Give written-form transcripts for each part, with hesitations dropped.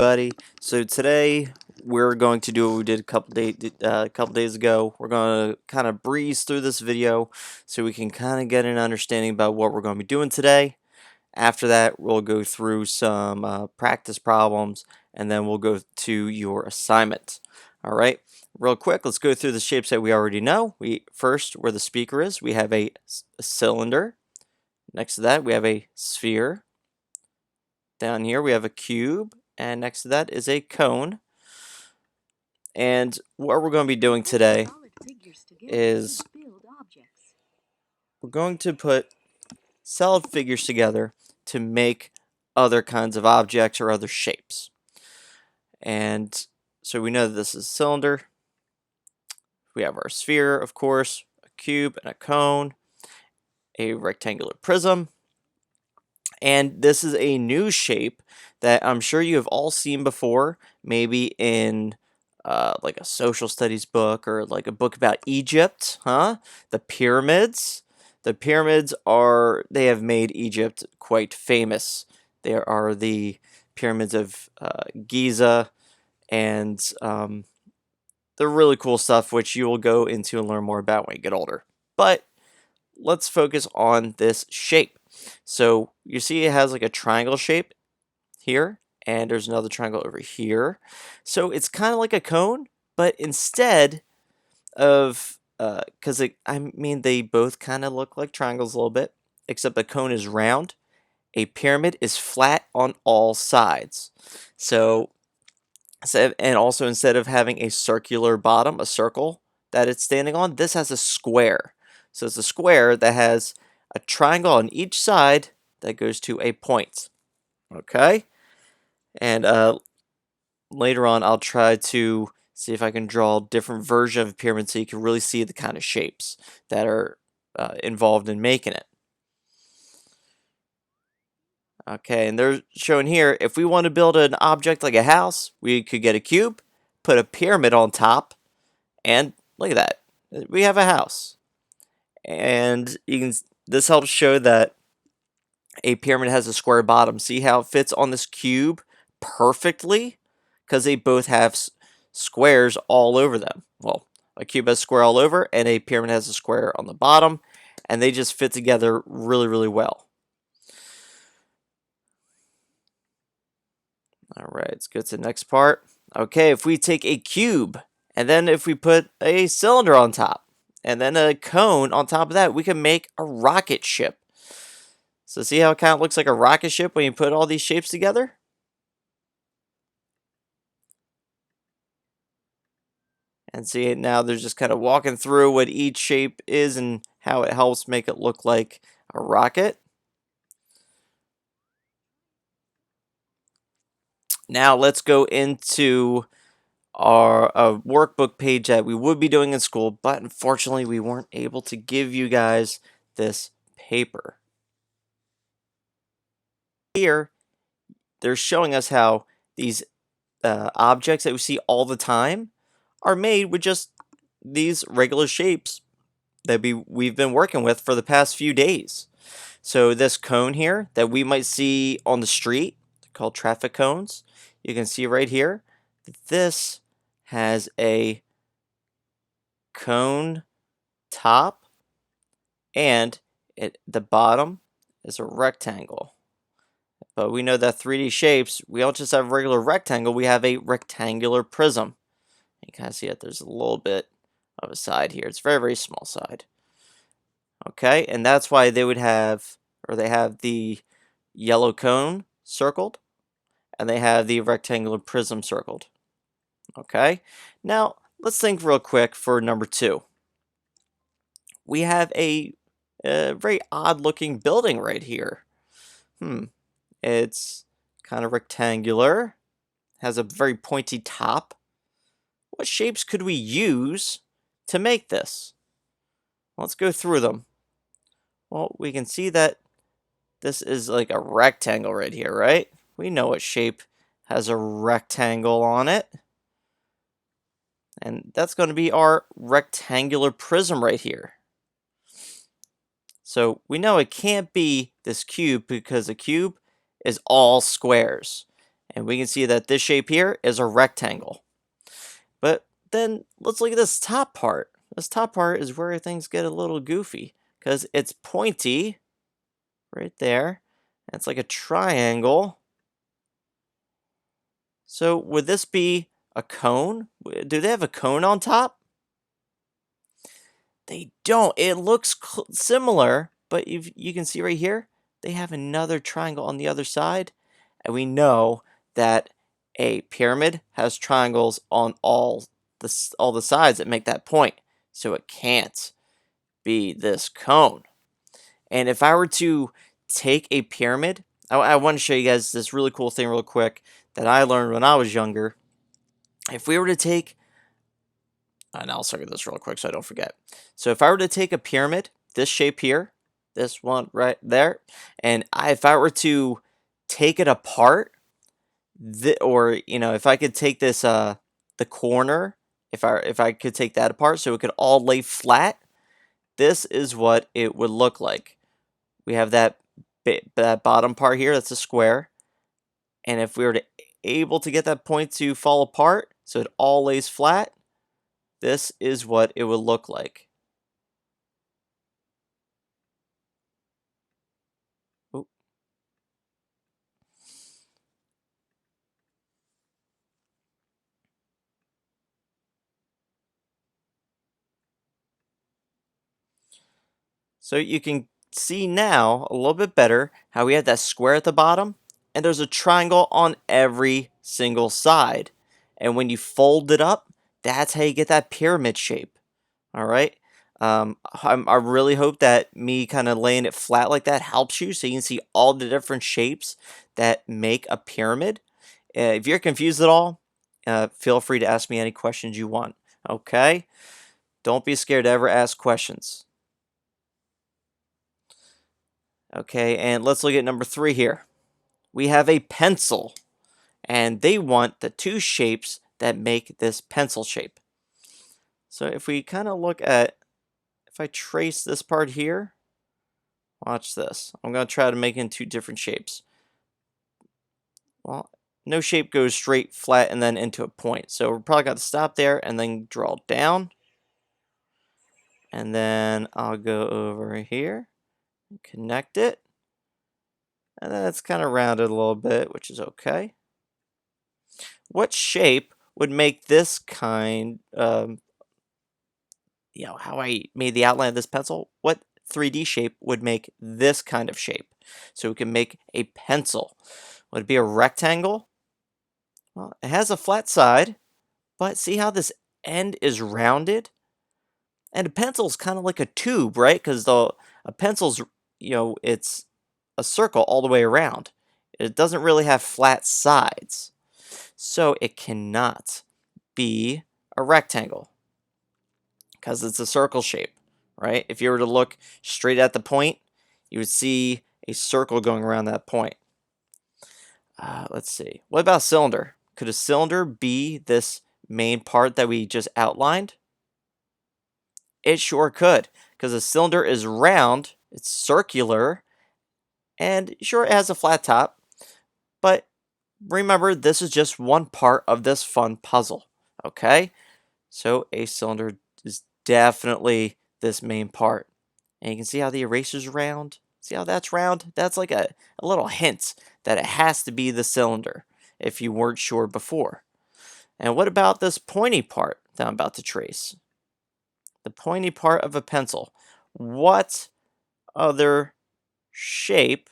Buddy. So today we're going to do what we did a couple days ago. We're going to kind of breeze through this video so we can kind of get an understanding about what we're going to be doing today. After that, we'll go through some practice problems, and then we'll go to your assignment. All right, real quick, let's go through the shapes that we already know. First, where the speaker is, we have a cylinder. Next to that, we have a sphere. Down here, we have a cube. And next to that is a cone. And what we're going to be doing today is we're going to put solid figures together to make other kinds of objects or other shapes. And so we know that this is a cylinder. We have our sphere, of course, a cube and a cone, a rectangular prism. And this is a new shape that I'm sure you have all seen before, maybe in like a social studies book or like a book about Egypt, huh? The pyramids. The pyramids they have made Egypt quite famous. There are the pyramids of Giza, and they're really cool stuff, which you will go into and learn more about when you get older. But let's focus on this shape. So you see it has like a triangle shape here, and there's another triangle over here. So it's kind of like a cone, but instead of, because they both kind of look like triangles a little bit, except the cone is round. A pyramid is flat on all sides. So, and also instead of having a circular bottom, a circle that it's standing on, this has a square. So it's a square that has a triangle on each side that goes to a point. Okay? And later on, I'll try to see if I can draw a different version of a pyramid so you can really see the kind of shapes that are involved in making it. Okay, and they're showing here, if we want to build an object like a house, we could get a cube, put a pyramid on top, and look at that. We have a house. And this helps show that a pyramid has a square bottom. See how it fits on this cube perfectly? Because they both have squares all over them. Well, a cube has a square all over, and a pyramid has a square on the bottom, and they just fit together really, really well. All right, let's go to the next part. Okay, if we take a cube, and then if we put a cylinder on top, and then a cone on top of that, we can make a rocket ship. So see how it kind of looks like a rocket ship when you put all these shapes together? And see, now they're just kind of walking through what each shape is and how it helps make it look like a rocket. Now let's go into our workbook page that we would be doing in school, but unfortunately we weren't able to give you guys this paper. Here, they're showing us how these objects that we see all the time are made with just these regular shapes that we've been working with for the past few days. So this cone here that we might see on the street, called traffic cones, you can see right here, this has a cone top, and the bottom is a rectangle. But we know that 3D shapes, we don't just have a regular rectangle, we have a rectangular prism. You kind of see that there's a little bit of a side here. It's a very, very small side. Okay, and that's why they have the yellow cone circled, and they have the rectangular prism circled. Okay, now let's think real quick for number 2. We have a very odd looking building right here. It's kind of rectangular, has a very pointy top. What shapes could we use to make this? Let's go through them. Well, we can see that this is like a rectangle right here, right? We know what shape has a rectangle on it. And that's going to be our rectangular prism right here. So we know it can't be this cube because a cube is all squares. And we can see that this shape here is a rectangle. But then let's look at this top part. This top part is where things get a little goofy because it's pointy right there. And it's like a triangle. So would this be a cone? Do they have a cone on top? They don't. It looks similar, but you can see right here, they have another triangle on the other side. And we know that a pyramid has triangles on all the sides that make that point. So it can't be this cone. And if I were to take a pyramid, I want to show you guys this really cool thing real quick that I learned when I was younger. If we were to take, and I'll circle this real quick so I don't forget. So if I were to take a pyramid, this shape here, this one right there, and if I were to take it apart, or if I could take this the corner, if I could take that apart so it could all lay flat, this is what it would look like. We have that bottom part here, that's a square, and if we were able to get that point to fall apart so it all lays flat, this is what it would look like. Oop. So you can see now a little bit better how we had that square at the bottom and there's a triangle on every single side. And when you fold it up, that's how you get that pyramid shape. All right. I really hope that me kind of laying it flat like that helps you so you can see all the different shapes that make a pyramid. If you're confused at all, feel free to ask me any questions you want. Okay? Don't be scared to ever ask questions. Okay, and let's look at number 3 here. We have a pencil, and they want the two shapes that make this pencil shape. So if we kind of look at, if I trace this part here, watch this. I'm going to try to make it in two different shapes. Well, no shape goes straight, flat, and then into a point. So we're probably going to stop there and then draw down. And then I'll go over here and connect it. And then it's kind of rounded a little bit, which is okay. What shape would make this kind, how I made the outline of this pencil, what 3D shape would make this kind of shape? So we can make a pencil. Would it be a rectangle? Well, it has a flat side, but see how this end is rounded? And a pencil is kind of like a tube, right? Because a pencil's, it's a circle all the way around. It doesn't really have flat sides. So it cannot be a rectangle because it's a circle shape, right? If you were to look straight at the point, you would see a circle going around that point. Let's see. What about a cylinder? Could a cylinder be this main part that we just outlined? It sure could, because a cylinder is round, it's circular, and sure, it has a flat top, but remember, this is just one part of this fun puzzle, okay? So a cylinder is definitely this main part. And you can see how the eraser's round? See how that's round? That's like a little hint that it has to be the cylinder, if you weren't sure before. And what about this pointy part that I'm about to trace? The pointy part of a pencil. What other shape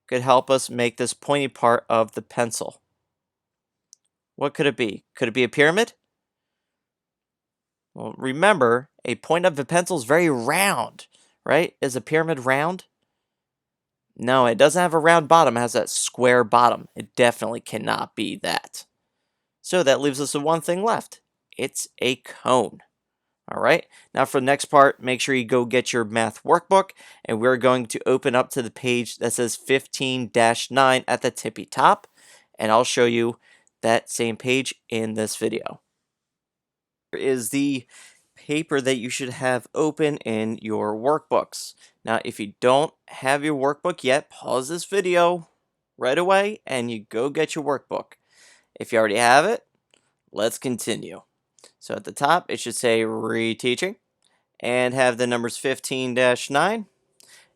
could help us make this pointy part of the pencil? What could it be? Could it be a pyramid? Well, remember, a point of a pencil is very round, right? Is a pyramid round? No, it doesn't have a round bottom. It has that square bottom. It definitely cannot be that. So that leaves us with one thing left. It's a cone. All right, now for the next part, make sure you go get your math workbook, and we're going to open up to the page that says 15-9 at the tippy top, and I'll show you that same page in this video. Here is the paper that you should have open in your workbooks. Now, if you don't have your workbook yet, pause this video right away and you go get your workbook. If you already have it, let's continue. So at the top, it should say reteaching and have the numbers 15-9.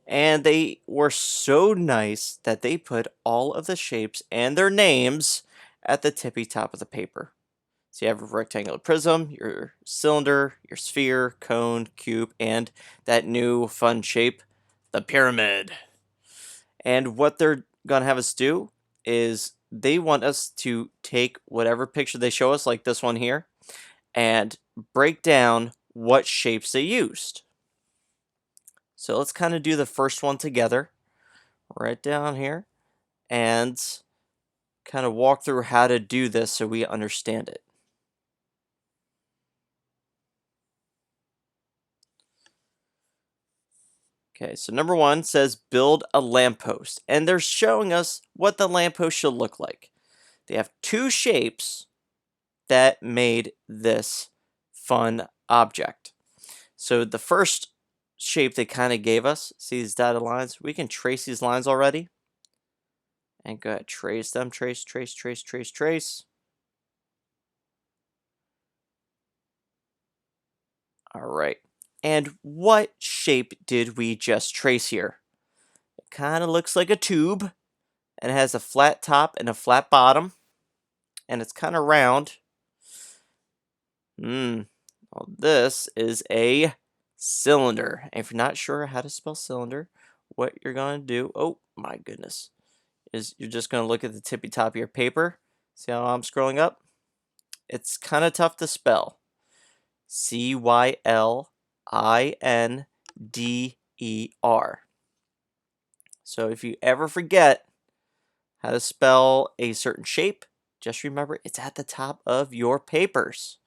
And they were so nice that they put all of the shapes and their names at the tippy top of the paper. So you have a rectangular prism, your cylinder, your sphere, cone, cube, and that new fun shape, the pyramid. And what they're going to have us do is they want us to take whatever picture they show us, like this one here, and break down what shapes they used. So let's kind of do the first one together, right down here, and kind of walk through how to do this so we understand it. Okay, so number one says build a lamppost, and they're showing us what the lamppost should look like. They have two shapes that made this fun object. So the first shape they kind of gave us, see these dotted lines? We can trace these lines already. And go ahead, trace them, trace, trace, trace, trace, trace. All right. And what shape did we just trace here? It kind of looks like a tube, and it has a flat top and a flat bottom, and it's kind of round. Well, this is a cylinder. And if you're not sure how to spell cylinder, what you're going to do, oh my goodness, is you're just going to look at the tippy top of your paper. See how I'm scrolling up? It's kind of tough to spell. Cylinder. So if you ever forget how to spell a certain shape, just remember it's at the top of your papers.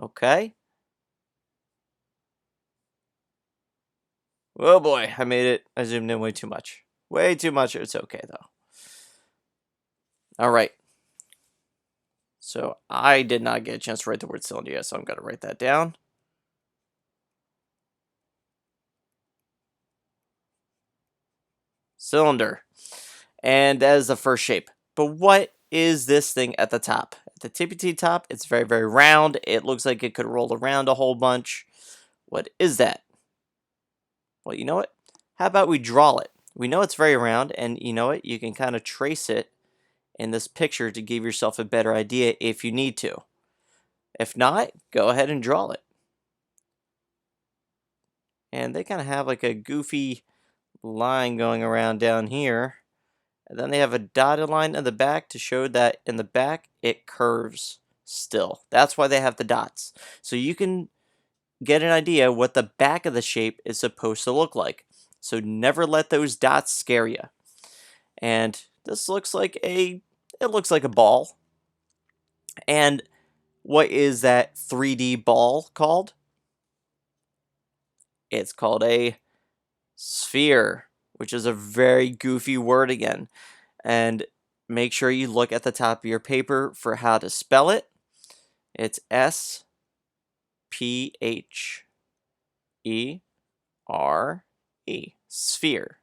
Okay? Oh boy, I made it. I zoomed in way too much. Way too much. It's okay though. All right. So I did not get a chance to write the word cylinder yet, so I'm going to write that down. Cylinder. And that is the first shape. But what is this thing at the top? At the tippy top, it's very, very round. It looks like it could roll around a whole bunch. What is that? Well, you know what? How about we draw it? We know it's very round, and you know what? You can kind of trace it in this picture to give yourself a better idea if you need to. If not, go ahead and draw it. And they kind of have like a goofy line going around down here. And then they have a dotted line in the back to show that in the back it curves still. That's why they have the dots. So you can get an idea what the back of the shape is supposed to look like. So never let those dots scare you. And this looks like it looks like a ball. And what is that 3D ball called? It's called a sphere, which is a very goofy word again. And make sure you look at the top of your paper for how to spell it. It's S-P-H-E-R-E, sphere.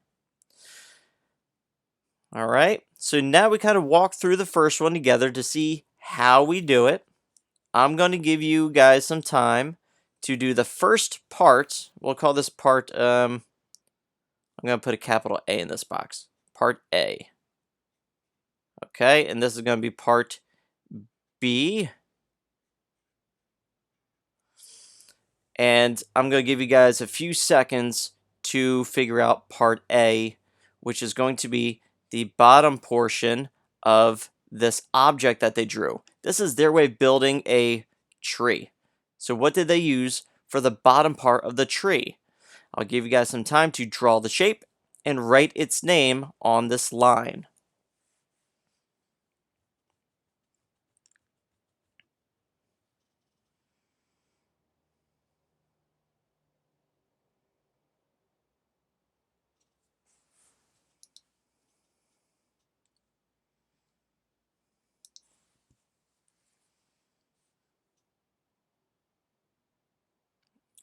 All right, so now we kind of walk through the first one together to see how we do it. I'm going to give you guys some time to do the first part. We'll call this part, I'm going to put a capital A in this box. Part A. Okay, and this is going to be part B. And I'm going to give you guys a few seconds to figure out part A, which is going to be the bottom portion of this object that they drew. This is their way of building a tree. So what did they use for the bottom part of the tree? I'll give you guys some time to draw the shape and write its name on this line.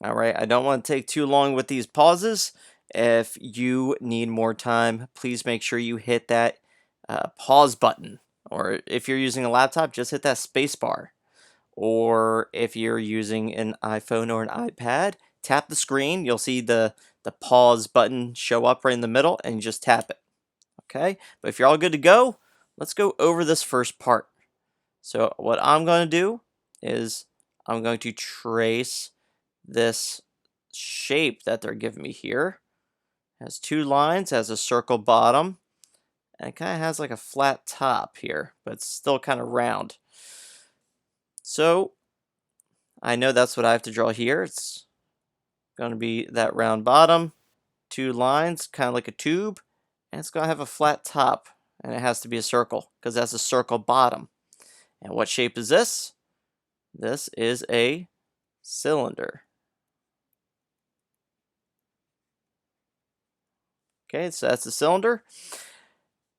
All right, I don't want to take too long with these pauses. If you need more time, please make sure you hit that pause button. Or if you're using a laptop, just hit that space bar. Or if you're using an iPhone or an iPad, tap the screen. You'll see the pause button show up right in the middle, and you just tap it. Okay, but if you're all good to go, let's go over this first part. So what I'm going to do is I'm going to trace this shape that they're giving me here. It has two lines, has a circle bottom, and it kind of has like a flat top here, but it's still kind of round. So I know that's what I have to draw here. It's going to be that round bottom, two lines, kind of like a tube, and it's going to have a flat top, and it has to be a circle because that's a circle bottom. And what shape is this? This is a cylinder. Okay, so that's the cylinder.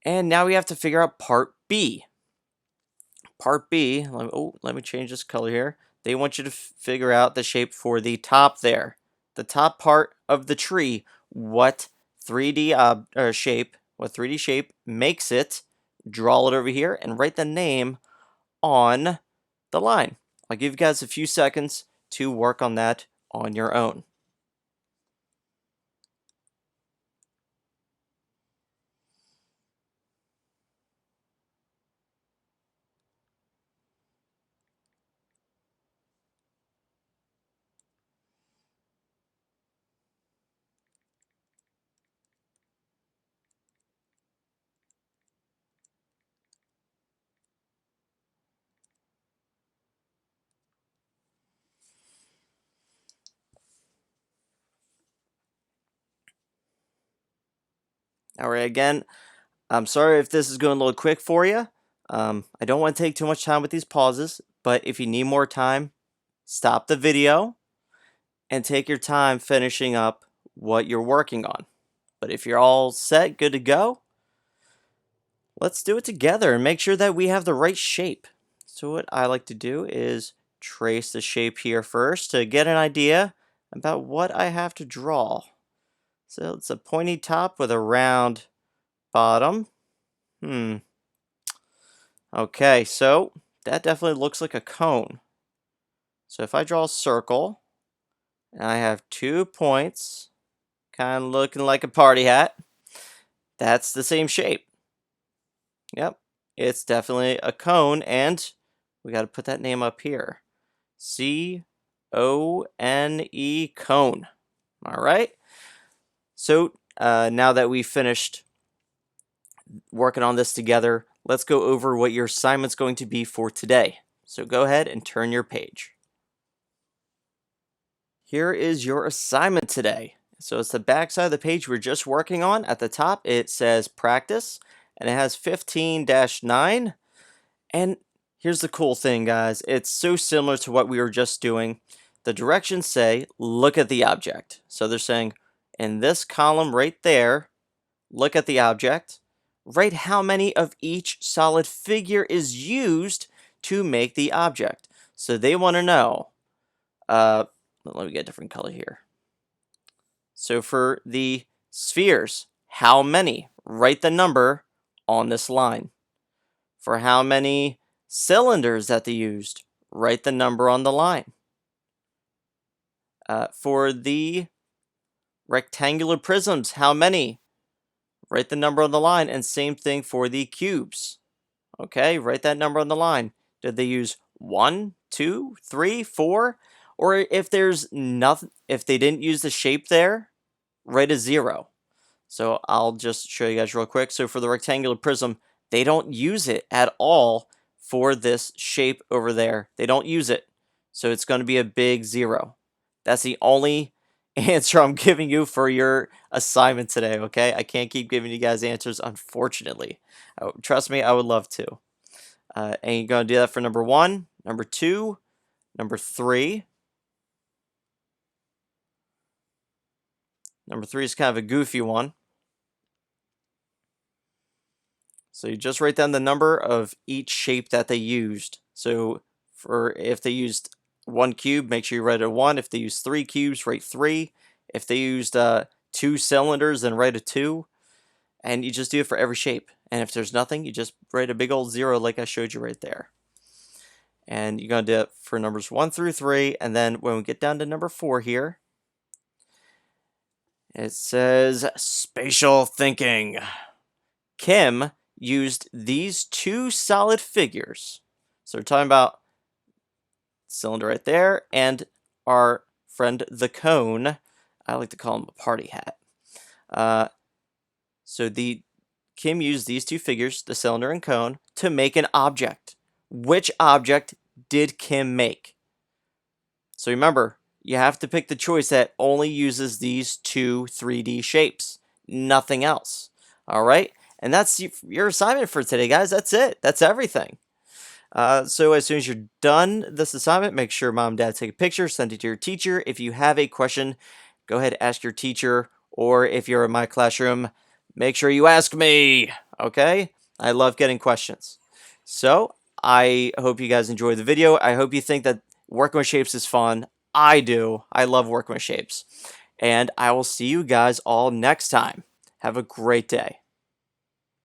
And now we have to figure out part B. Part B, let me change this color here. They want you to figure out the shape for the top there. The top part of the tree, what 3D shape, what 3D shape makes it, draw it over here, and write the name on the line. I'll give you guys a few seconds to work on that on your own. Alright, again, I'm sorry if this is going a little quick for you. I don't want to take too much time with these pauses, but if you need more time, stop the video and take your time finishing up what you're working on. But if you're all set, good to go, let's do it together and make sure that we have the right shape. So what I like to do is trace the shape here first to get an idea about what I have to draw. So it's a pointy top with a round bottom. Okay, so that definitely looks like a cone. So if I draw a circle, and I have 2 points, kind of looking like a party hat, that's the same shape. Yep, it's definitely a cone, and we got to put that name up here. C-O-N-E, cone. All right. So now that we've finished working on this together, let's go over what your assignment's going to be for today. So go ahead and turn your page. Here is your assignment today. So it's the back side of the page we're just working on. At the top, it says practice, and it has 15-9. And here's the cool thing, guys. It's so similar to what we were just doing. The directions say, look at the object. So they're saying, in this column right there, look at the object. Write how many of each solid figure is used to make the object. So they want to know, let me get a different color here. So for the spheres, how many? Write the number on this line. For how many cylinders that they used, write the number on the line. For the rectangular prisms, how many? Write the number on the line, and same thing for the cubes. Okay, write that number on the line. Did they use 1, 2, 3, 4? Or if there's nothing, if they didn't use the shape there, write a 0. So I'll just show you guys real quick. So for the rectangular prism, they don't use it at all for this shape over there. They don't use it. So it's going to be a big 0. That's the only answer I'm giving you for your assignment today, okay? I can't keep giving you guys answers, unfortunately. Trust me, I would love to. And you're going to do that for number 1, number 2, number 3. Number 3 is kind of a goofy one. So you just write down the number of each shape that they used. So for if they used 1 cube, make sure you write a 1. If they used 3 cubes, write 3. If they used 2 cylinders, then write a 2. And you just do it for every shape. And if there's nothing, you just write a big old 0 like I showed you right there. And you're going to do it for numbers 1 through 3. And then when we get down to number 4 here, it says spatial thinking. Kim used these 2 solid figures. So we're talking about cylinder right there and our friend the cone. I like to call him a party hat. So Kim used these 2 figures, the cylinder and cone, to make an object. Which object did Kim make? So remember, you have to pick the choice that only uses these 2 3D shapes, nothing else. All right? And that's your assignment for today, guys. That's it. That's everything. So as soon as you're done this assignment, make sure mom and dad take a picture, send it to your teacher. If you have a question, go ahead and ask your teacher. Or if you're in my classroom, make sure you ask me. Okay? I love getting questions. So I hope you guys enjoyed the video. I hope you think that working with shapes is fun. I do. I love working with shapes. And I will see you guys all next time. Have a great day.